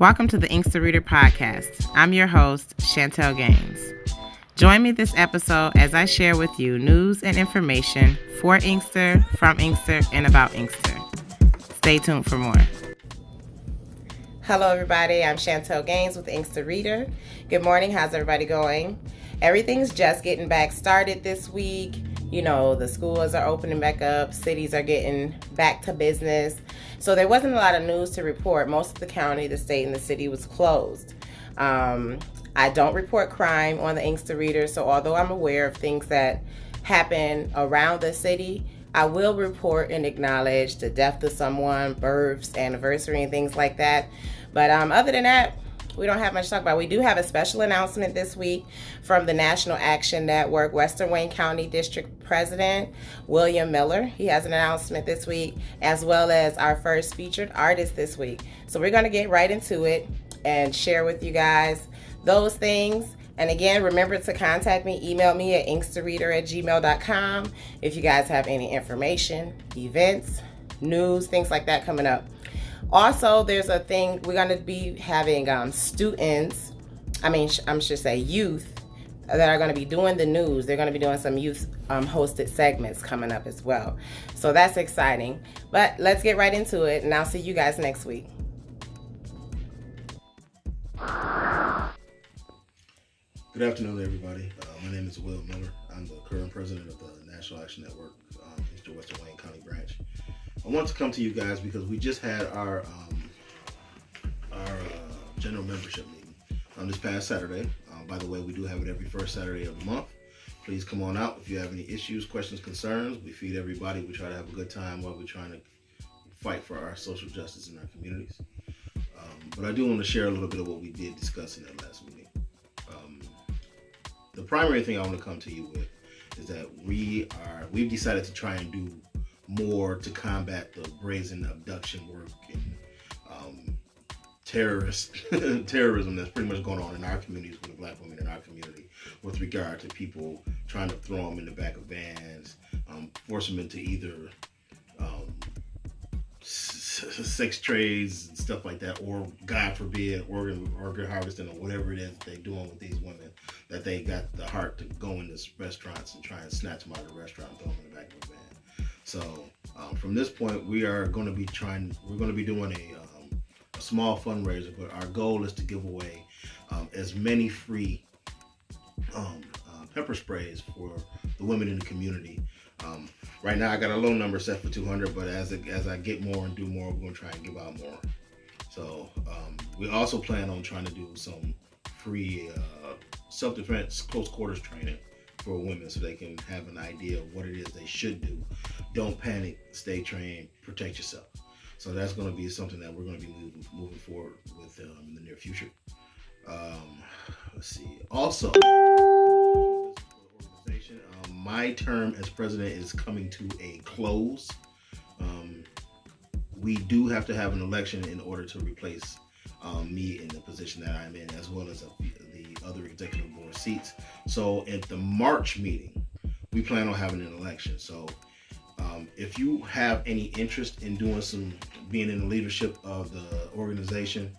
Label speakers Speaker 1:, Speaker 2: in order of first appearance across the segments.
Speaker 1: Welcome to the Inkster Reader Podcast. I'm your host, Chantel Gaines. Join me this episode as I share with you news and information for Inkster, from Inkster, and about Inkster. Stay tuned for more. Hello, everybody. I'm Chantel Gaines with Inkster Reader. Good morning. How's everybody going? Everything's just getting back started this week. You know, the schools are opening back up. Cities are getting back to business. So there wasn't a lot of news to report. Most of the county, the state, and the city was closed. I don't report crime on the Inkster Reader, so although I'm aware of things that happen around the city, I will report and acknowledge the death of someone, births, anniversary, and things like that. But other than that, we don't have much to talk about. We do have a special announcement this week from the National Action Network, Western Wayne County District President, William Miller. He has an announcement this week, as well as our first featured artist this week. So we're going to get right into it and share with you guys those things. And again, remember to contact me, email me at inksterreader@gmail.com if you guys have any information, events, news, things like that coming up. Also, there's a thing, we're going to be having youth that are going to be doing the news. They're going to be doing some youth hosted segments coming up as well. So that's exciting. But let's get right into it, and I'll see you guys next week.
Speaker 2: Good afternoon, everybody. My name is Will Miller. I'm the current president of the National Action Network, Eastern Western Wayne County branch. I want to come to you guys because we just had our general membership meeting this past Saturday. By the way, we do have it every first Saturday of the month. Please come on out if you have any issues, questions, concerns. We feed everybody. We try to have a good time while we're trying to fight for our social justice in our communities. But I do want to share a little bit of what we did discuss in that last meeting. The primary thing I want to come to you with is that we've decided to try and do more to combat the brazen abduction work and terrorism that's pretty much going on in our communities with the black women in our community with regard to people trying to throw them in the back of vans, force them into either sex trades and stuff like that, or God forbid, organ harvesting or whatever it is that they're doing with these women, that they got the heart to go into restaurants and try and snatch them out of the restaurant and throw them in the back of a van. So from this point, we're going to be doing a small fundraiser, but our goal is to give away as many free pepper sprays for the women in the community. Right now I got a low number set for 200, but as I get more and do more, we're going to try and give out more. So we also plan on trying to do some free self-defense close quarters training for women so they can have an idea of what it is they should do. Don't panic, stay trained, protect yourself. So that's going to be something that we're going to be moving forward with in the near future. Let's see. Also, organization, my term as president is coming to a close. We do have to have an election in order to replace me in the position that I'm in, as well as the other executive board seats. So at the March meeting, we plan on having an election. So if you have any interest in being in the leadership of the organization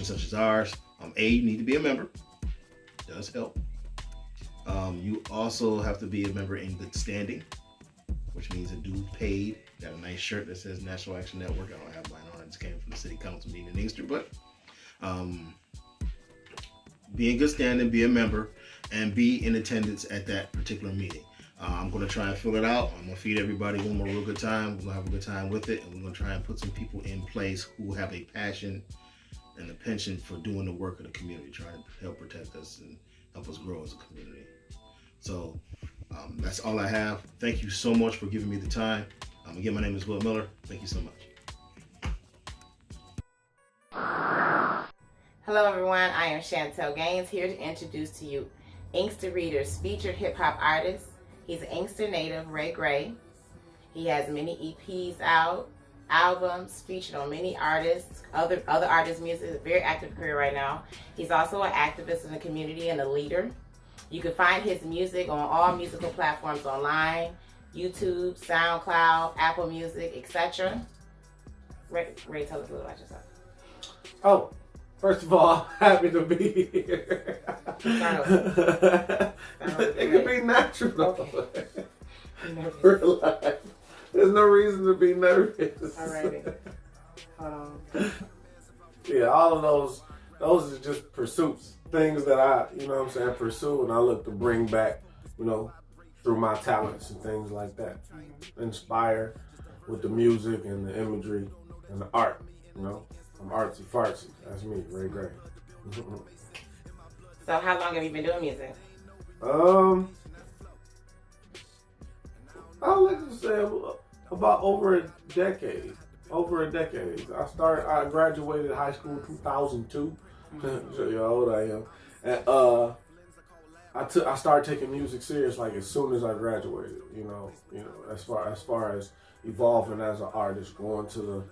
Speaker 2: such as ours, you need to be a member. It does help. You also have to be a member in good standing, which means a dues paid. Got a nice shirt that says National Action Network. I don't have mine on. It just came from the city council meeting in Inkster, but be in good standing, be a member, and be in attendance at that particular meeting. I'm going to try and fill it out. I'm going to feed everybody one more real good time. We're going to have a good time with it, and we're going to try and put some people in place who have a passion and a penchant for doing the work of the community, trying to help protect us and help us grow as a community. So that's all I have. Thank you so much for giving me the time. Again, my name is Will Miller. Thank you so much.
Speaker 1: Hello, everyone. I am Chantel Gaines, here to introduce to you Inkster Reader's featured hip-hop artist. He's an Inkster native, Ray Gray. He has many EPs out, albums featured on many artists, other artists' music. He's a very active career right now. He's also an activist in the community and a leader. You can find his music on all musical platforms online, YouTube, SoundCloud, Apple Music, etc. Ray, tell us a little about yourself.
Speaker 3: Oh, first of all, happy to be here. It can be natural though.
Speaker 1: Okay.
Speaker 3: Relax. There's no reason to be nervous.
Speaker 1: Alrighty. Hold on.
Speaker 3: Yeah, all of those are just pursuits. Things that I, pursue and I look to bring back, through my talents and things like that. Inspire with the music and the imagery and the art, I'm artsy fartsy. That's me, Ray Gray.
Speaker 1: So how long have you been doing music?
Speaker 3: I'll let you say about over a decade. I graduated high school in 2002. Show you how old I am. And I started taking music serious like as soon as I graduated. As far as evolving as an artist, going to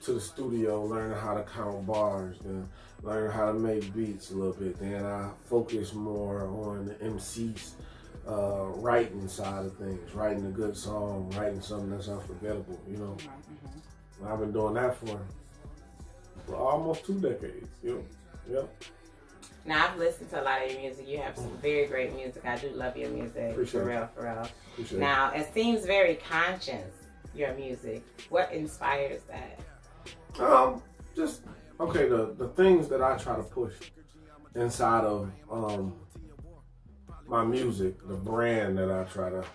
Speaker 3: the studio, learning how to count bars, then learning how to make beats a little bit. Then I focused more on the MC's writing side of things, writing a good song, writing something that's unforgettable. I've been doing that for almost 2 decades. Yep.
Speaker 1: Now, I've listened to a lot of your music. You have some very great music. I do love your music.
Speaker 3: Appreciate
Speaker 1: for
Speaker 3: it.
Speaker 1: real.
Speaker 3: Appreciate
Speaker 1: now, it seems very conscious, your music. What inspires that?
Speaker 3: The things that I try to push inside of my music, the brand that I try to,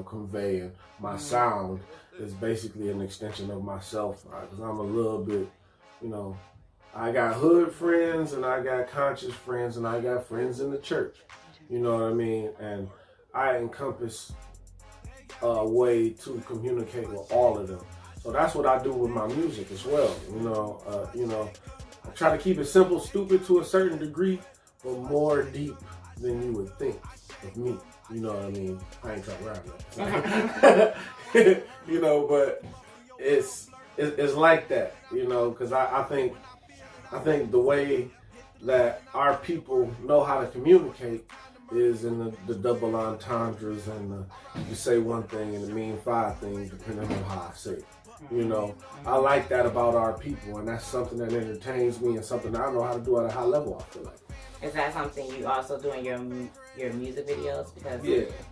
Speaker 3: convey, and my sound is basically an extension of myself. Because I'm a little bit, I got hood friends and I got conscious friends and I got friends in the church. You know what I mean? And I encompass a way to communicate with all of them. So that's what I do with my music as well. I try to keep it simple, stupid to a certain degree, but more deep than you would think of me. You know what I mean? I ain't trying to rap now. But it's like that, because I think the way that our people know how to communicate is in the double entendres and you say one thing and it mean 5 things depending on how I say it. I like that about our people, and that's something that entertains me and something that I know how to do at a high level, I feel like.
Speaker 1: Is that something you also do in your music videos? Because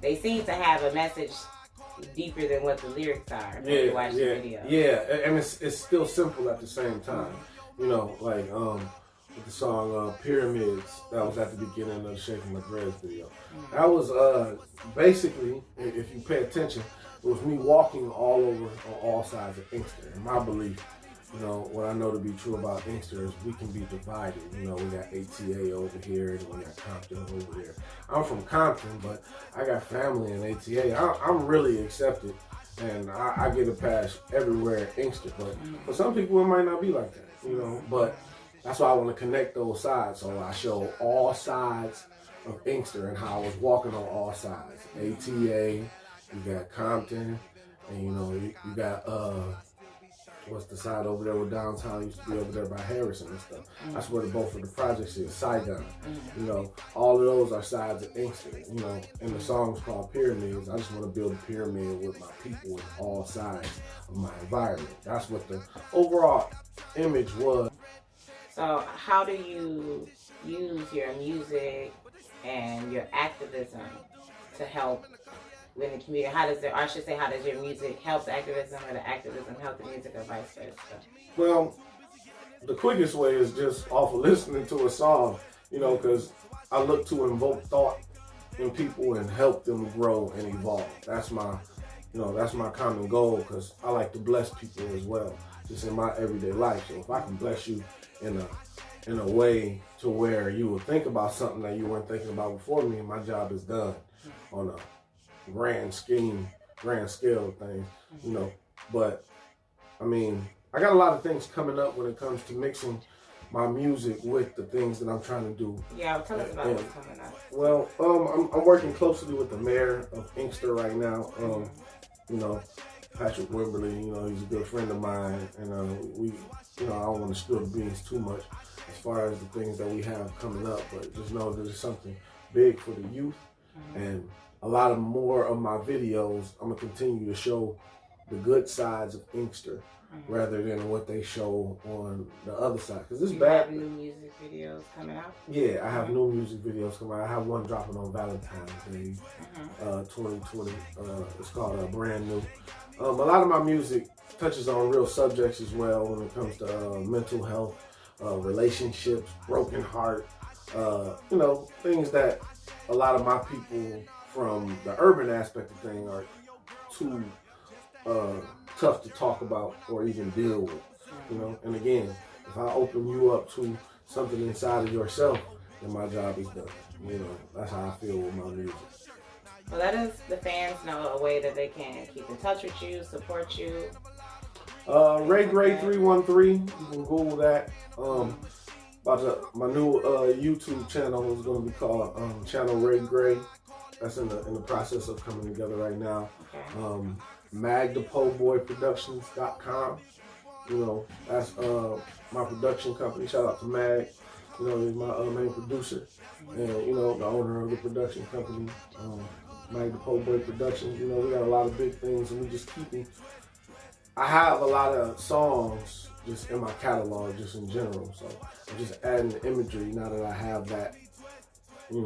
Speaker 3: they
Speaker 1: seem to have a message deeper than what the lyrics are when you watch the video.
Speaker 3: Yeah, and it's still simple at the same time. With the song Pyramids, that was at the beginning of the Shaking My Dreads video. That was basically, if you pay attention, it was me walking all over on all sides of Inkster. And my belief, what I know to be true about Inkster is we can be divided. We got ATA over here and we got Compton over there. I'm from Compton, but I got family in ATA. I'm really accepted, and I get a pass everywhere in Inkster. But for some people, it might not be like that, But that's why I want to connect those sides. So I show all sides of Inkster and how I was walking on all sides. ATA, you got Compton, and you got what's the side over there where downtown used to be over there by Harrison and stuff. That's where both of the projects is, Saigon. All of those are sides of Inkster. And the song's called Pyramids. I just want to build a pyramid with my people in all sides of my environment. That's what the overall image was.
Speaker 1: So how do you use your music and your activism to help in the community? How does your music help the activism, or the activism help the music, or vice versa?
Speaker 3: Well, the quickest way is just off of listening to a song, because I look to invoke thought in people and help them grow and evolve. That's my common goal, because I like to bless people as well, just in my everyday life. So if I can bless you in a way to where you will think about something that you weren't thinking about before me, my job is done on a grand scale of things, But I got a lot of things coming up when it comes to mixing my music with the things that I'm trying to do.
Speaker 1: Yeah, tell us about what's coming up.
Speaker 3: Well, I'm working closely with the mayor of Inkster right now. Patrick Wimberly, he's a good friend of mine, and we, I don't want to spill the beans too much as far as the things that we have coming up, but just know that it's something big for the youth, and a lot more of my videos, I'm gonna continue to show the good sides of Inkster, rather than what they show on the other side. Because it's
Speaker 1: you
Speaker 3: bad.
Speaker 1: Have new music videos coming out?
Speaker 3: Yeah, I have new music videos coming out. I have one dropping on Valentine's Day, 2020. It's called Brand New. A lot of my music touches on real subjects as well when it comes to mental health, relationships, broken heart, things that a lot of my people from the urban aspect of things are too tough to talk about or even deal with, And again, if I open you up to something inside of yourself, then my job is done. That's how I feel with my music.
Speaker 1: Well, let us, the fans, know a way that they can keep in touch with you, support you.
Speaker 3: Ray Gray 313. You can Google that. My new YouTube channel is going to be called Channel Ray Gray. That's in the process of coming together right now.
Speaker 1: Okay.
Speaker 3: MagThePoboyProductions.com. That's my production company. Shout out to Mag. He's my main producer and the owner of the production company. Mag the Poboy Productions. We got a lot of big things, and we just I have a lot of songs just in my catalog, just in general. So I'm just adding the imagery now that I have that, in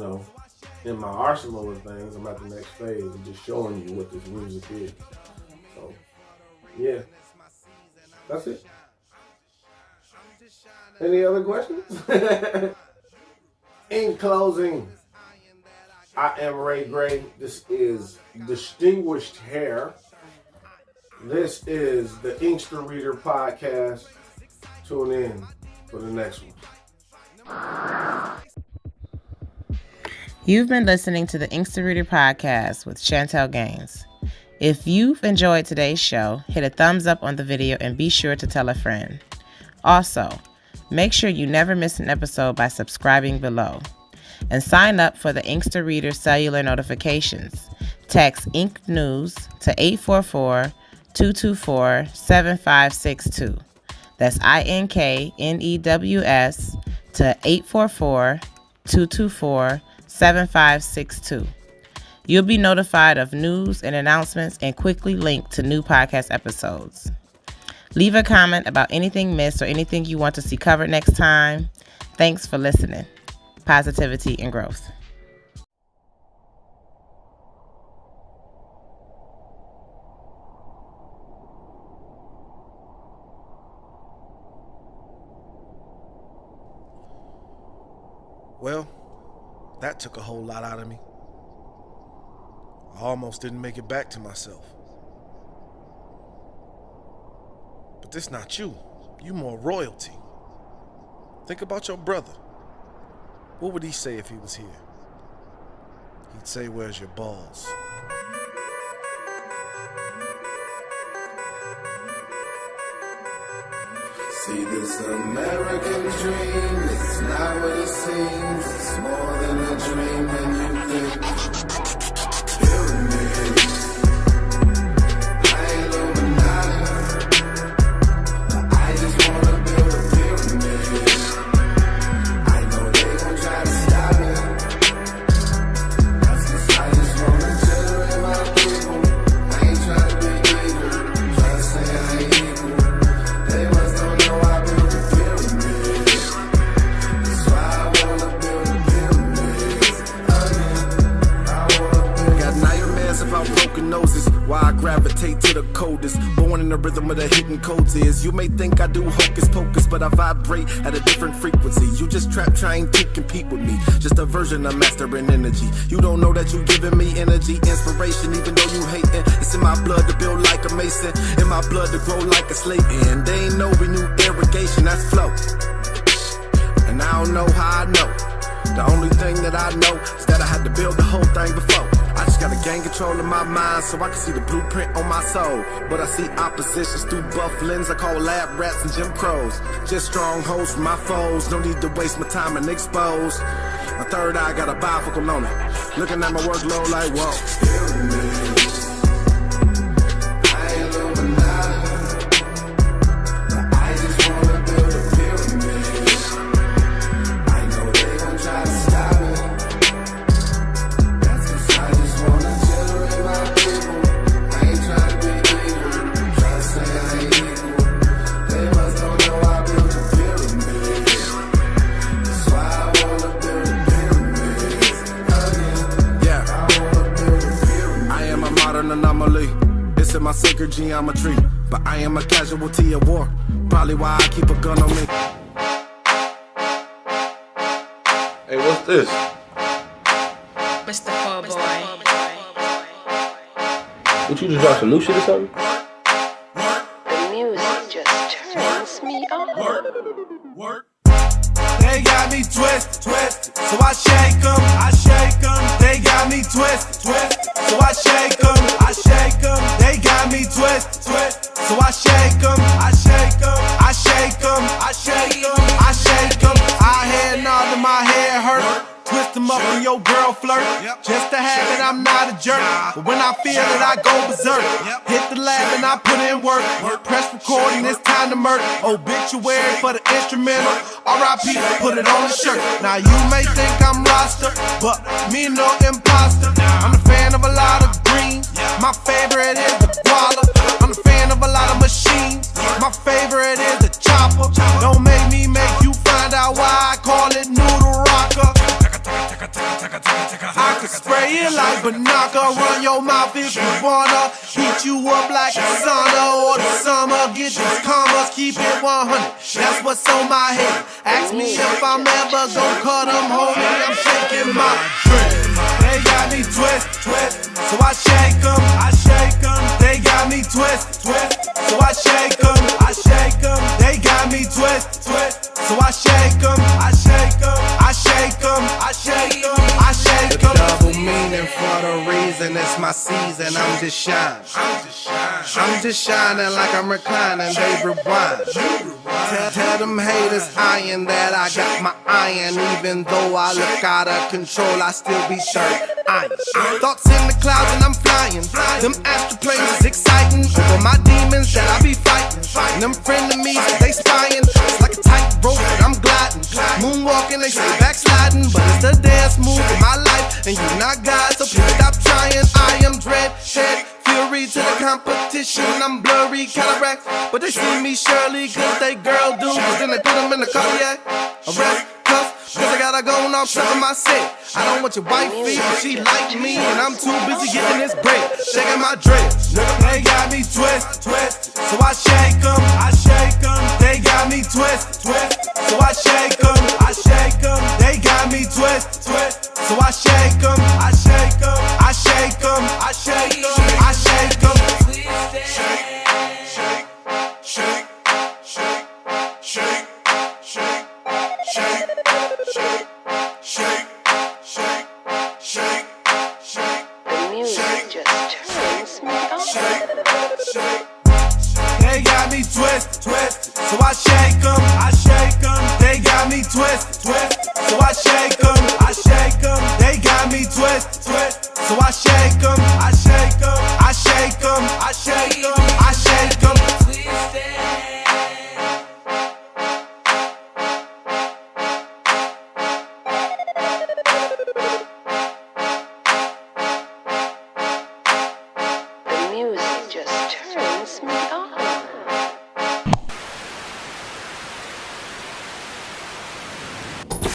Speaker 3: my arsenal of things. I'm at the next phase of just showing you what this music is. So, yeah, that's it. Any other questions? In closing, I am Ray Gray. This is Distinguished Hair. This is the Inkster Reader Podcast. Tune in for the next one.
Speaker 1: You've been listening to the Inkster Reader Podcast with Chantel Gaines. If you've enjoyed today's show, hit a thumbs up on the video and be sure to tell a friend. Also, make sure you never miss an episode by subscribing below. And sign up for the Inkster Reader cellular notifications. Text Ink News to 844-224-7562. That's INKNEWS to 844-224-7562. You'll be notified of news and announcements and quickly link to new podcast episodes. Leave a comment about anything missed or anything you want to see covered next time. Thanks for listening. Positivity and growth.
Speaker 4: Well, that took a whole lot out of me. I almost didn't make it back to myself. But this not you. You more royalty. Think about your brother. What would he say if he was here? He'd say, "Where's your balls?"
Speaker 5: See, this American dream is not what it seems. It's more than a dream when you think. Pyramids, I ain't Illuminati, but I just wanna build a pyramid. I know they gon' try to stop it. That's 'cause I just wanna generate my people. I ain't trying to be equal, trying to say I ain't equal. They must don't know I built a pyramid. That's why I wanna build a pyramid. Again, I wanna build.
Speaker 4: Got nightmares about broken noses. Why I gravitate to the coldest. Born in the rhythm of the hidden codes is. You may think I do hocus pocus, but I vibrate at a different frequency. You just trap trying to compete with me. Just a version of mastering energy. You don't know that you giving me energy, inspiration, even though you hating. It's in my blood to build like a mason. In my blood to grow like a slave. And they ain't no renewed irrigation, that's flow. And I don't know how I know. The only thing that I know is that I had to build the whole thing before. I just gotta gain control of my mind so I can see the blueprint on my soul. But I see oppositions through buff lens I call lab rats and Jim Crows. Just strongholds for my foes, no need to waste my time and expose. My third eye got a bifocal on it, looking at my workload like whoa.
Speaker 5: Pyramids, I ain't Illuminati, but I just wanna build a pyramid. I know they gon' try to stop it. That's 'cause I just wanna generate my people. I ain't trying to be equal, trying to say I ain't equal.
Speaker 4: sacred geometry. But I am a casualty of war. Probably why I keep a gun on me.
Speaker 6: Hey, what's this?
Speaker 1: Mr. Poboy.
Speaker 6: What, you just dropped some new shit or something?
Speaker 7: The music just turns me on.
Speaker 4: They got me twisted, so I shake 'em, They got me twisted, so I shake 'em, They got me twisted, so I shake 'em, I shake 'em. I had nod in my head hurt. Twist 'em up when your girl flirt. Just to have it, I'm not a jerk. But when I feel it, I go berserk. Hit the lab and I put in work. Press recording, it's time to murder. Obituary for the instrumental. R.I.P. put it on the shirt. Now you may think I'm roster, but me no imposter. I'm a fan of a lot of green. My favorite is the guala. I'm a fan of a lot of machines. My favorite is the chopper. Don't make me make you find out why I call it noodle rocker. I could spray it like Banaka, run your mouth if you wanna. Heat you up like a sauna or the summer. Get these commas, keep it 100. That's what's on my head. Ask me if I'm ever gon' cut them, homie. I'm shaking my dread. They got me twisted, so I shake 'em, They got me twisted, so I shake 'em, They got me twisted, so I shake 'em, Double meaning for the reason it's my season. I'm just shining. I'm just shining like I'm reclining. They rewind. Tell them haters iron that I got my iron. Even though I look out of control, I still be third iron. Thoughts in the clouds and I'm flying. Them astroplanes is exciting. Over my demons that I be fighting. Them frenemies, they spying. It's like a tightrope that I'm gliding. Moonwalking, they say backsliding. But it's the dance move of my life. And you not God, so please stop trying. I am dread, head, fury to the competition. I'm blurry, cataract. But they see me surely, cause they girl do. Cause then they put them in the cardiac. Arrest, cuffs, cause I gotta go and I'm serving my set. I don't want your wifey, but she like me. And I'm too busy getting this bread. Shaking my dreads. They got me twisted, so I shake 'em, They got me twisted, so I shake 'em, They got me twisted, so I shake 'em, I shake 'em.
Speaker 7: The music just turns me on.
Speaker 4: They got me twisted, so I shake 'em, They got me twisted, so I shake 'em, They got me twisted, so I shake 'em,
Speaker 7: The music just turns me